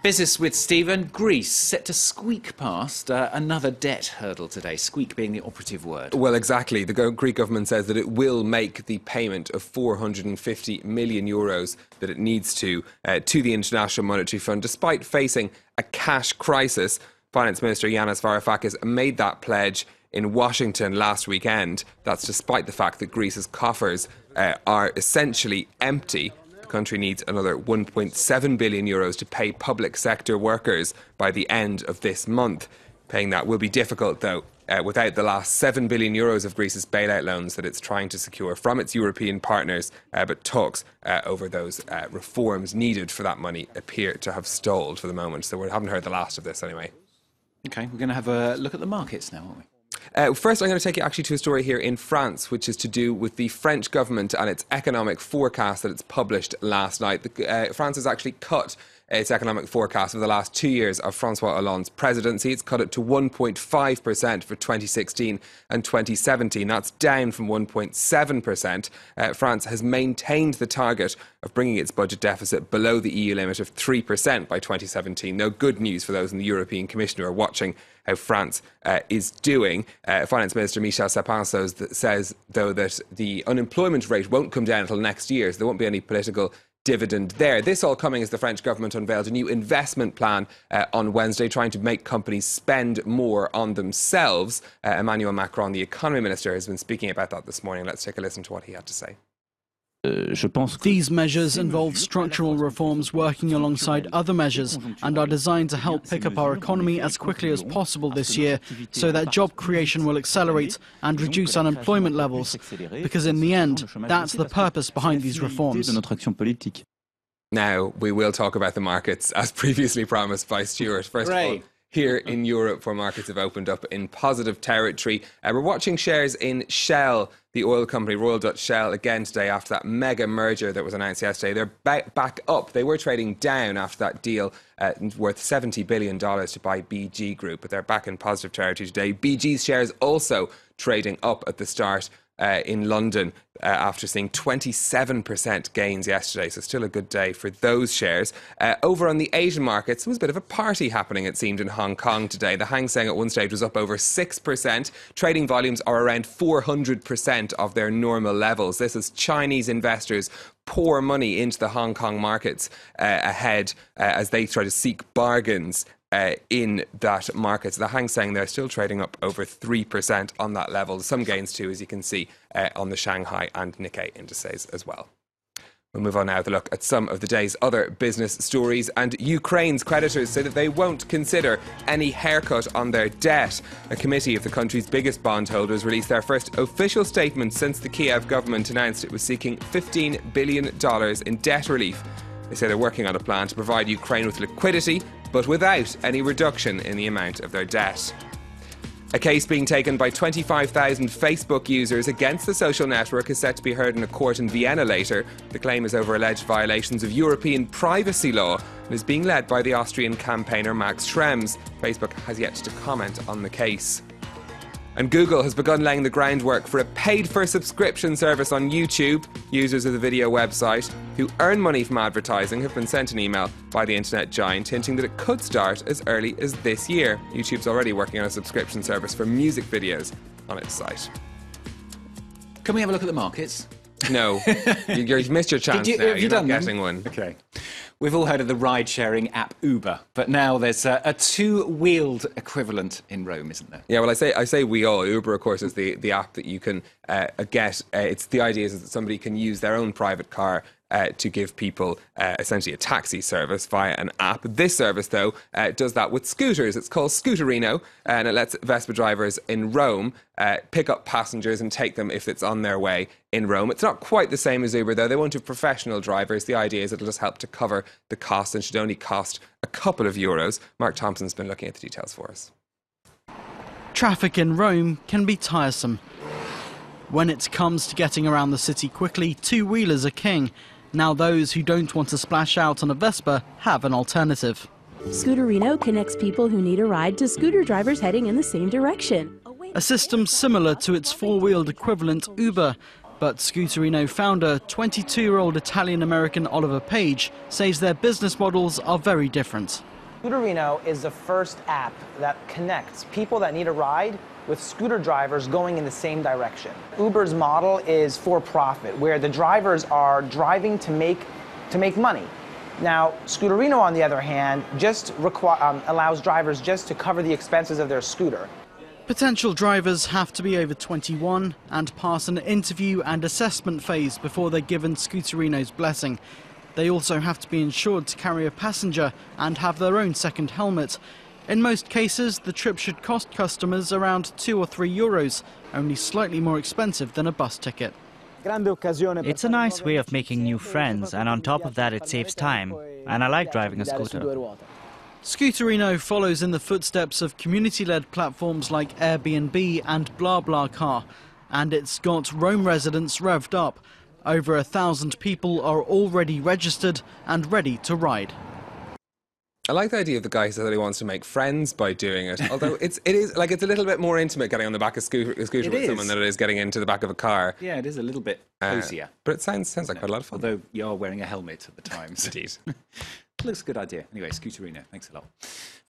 Business with Stephen. Greece set to squeak past another debt hurdle today, squeak being the operative word. Well, exactly. The Greek government says that it will make the payment of 450 million euros that it needs to the International Monetary Fund, despite facing a cash crisis. Finance Minister Yanis Varoufakis made that pledge in Washington last weekend. That's despite the fact that Greece's coffers are essentially empty. The country needs another 1.7 billion euros to pay public sector workers by the end of this month. Paying that will be difficult, though, without the last 7 billion euros of Greece's bailout loans that it's trying to secure from its European partners. But talks over those reforms needed for that money appear to have stalled for the moment. So we haven't heard the last of this anyway. OK, we're going to have a look at the markets now, aren't we? First, I'm going to take you actually to a story here in France, which is to do with the French government and its economic forecast that it's published last night. France has actually cut its economic forecast for the last 2 years of François Hollande's presidency. It's cut it to 1.5% for 2016 and 2017. That's down from 1.7%. France has maintained the target of bringing its budget deficit below the EU limit of 3% by 2017. No good news for those in the European Commission who are watching how France is doing. Finance Minister Michel Sapin says, though, that the unemployment rate won't come down until next year, so there won't be any political dividend there. This all coming as the French government unveiled a new investment plan on Wednesday, trying to make companies spend more on themselves. Emmanuel Macron, the economy minister, has been speaking about that this morning. Let's take a listen to what he had to say. These measures involve structural reforms working alongside other measures and are designed to help pick up our economy as quickly as possible this year so that job creation will accelerate and reduce unemployment levels, because in the end, that's the purpose behind these reforms. Now, we will talk about the markets as previously promised by Stuart. First of all, here in Europe, where markets have opened up in positive territory. We're watching shares in Shell, the oil company, Royal Dutch Shell, again today after that mega merger that was announced yesterday. They're back up. They were trading down after that deal worth $70 billion to buy BG Group, but they're back in positive territory today. BG's shares also trading up at the start in London after seeing 27% gains yesterday. So still a good day for those shares. Over on the Asian markets, there was a bit of a party happening, it seemed, in Hong Kong today. The Hang Seng at one stage was up over 6%. Trading volumes are around 400% of their normal levels. This is Chinese investors pour money into the Hong Kong markets ahead as they try to seek bargains in that market. So the Hang Seng, they're still trading up over 3% on that level. Some gains too, as you can see, on the Shanghai and Nikkei indices as well. We'll move on now to look at some of the day's other business stories. And Ukraine's creditors say that they won't consider any haircut on their debt. A committee of the country's biggest bondholders released their first official statement since the Kiev government announced it was seeking $15 billion in debt relief. They say they're working on a plan to provide Ukraine with liquidity, but without any reduction in the amount of their debt. A case being taken by 25,000 Facebook users against the social network is set to be heard in a court in Vienna later. The claim is over alleged violations of European privacy law and is being led by the Austrian campaigner Max Schrems. Facebook has yet to comment on the case. And Google has begun laying the groundwork for a paid-for subscription service on YouTube. Users of the video website who earn money from advertising have been sent an email by the internet giant hinting that it could start as early as this year. YouTube's already working on a subscription service for music videos on its site. Can we have a look at the markets? No, you've missed your chance now. You're not getting one. OK. We've all heard of the ride-sharing app Uber, but now there's a two-wheeled equivalent in Rome, isn't there? Yeah, well, I say we all. Uber, of course, is the app that you can get. It's the idea is that somebody can use their own private car to give people essentially a taxi service via an app. This service, though, does that with scooters. It's called Scooterino, and it lets Vespa drivers in Rome pick up passengers and take them if it's on their way in Rome. It's not quite the same as Uber, though. They won't have professional drivers. The idea is it'll just help to cover the cost and should only cost a couple of euros. Mark Thompson's been looking at the details for us. Traffic in Rome can be tiresome. When it comes to getting around the city quickly, two-wheelers are king. Now those who don't want to splash out on a Vespa have an alternative. Scooterino connects people who need a ride to scooter drivers heading in the same direction. A system similar to its four-wheeled equivalent Uber. But Scooterino founder, 22-year-old Italian-American Oliver Page, says their business models are very different. Scooterino is the first app that connects people that need a ride with scooter drivers going in the same direction. Uber's model is for profit, where the drivers are driving to make money. Now, Scooterino, on the other hand, just allows drivers just to cover the expenses of their scooter. Potential drivers have to be over 21 and pass an interview and assessment phase before they're given Scooterino's blessing. They also have to be insured to carry a passenger and have their own second helmet. In most cases, the trip should cost customers around €2 or €3, only slightly more expensive than a bus ticket. It's a nice way of making new friends, and on top of that it saves time, and I like driving a scooter. Scooterino follows in the footsteps of community-led platforms like Airbnb and BlaBlaCar, and it's got Rome residents revved up. Over 1,000 people are already registered and ready to ride. I like the idea of the guy who says that he wants to make friends by doing it. Although it is like it's a little bit more intimate getting on the back of a scooter with someone than it is getting into the back of a car. Yeah, it is a little bit cozier. But it sounds like quite a lot of fun. Although you are wearing a helmet at the times. Indeed. Looks a good idea. Anyway, Scooterino, thanks a lot.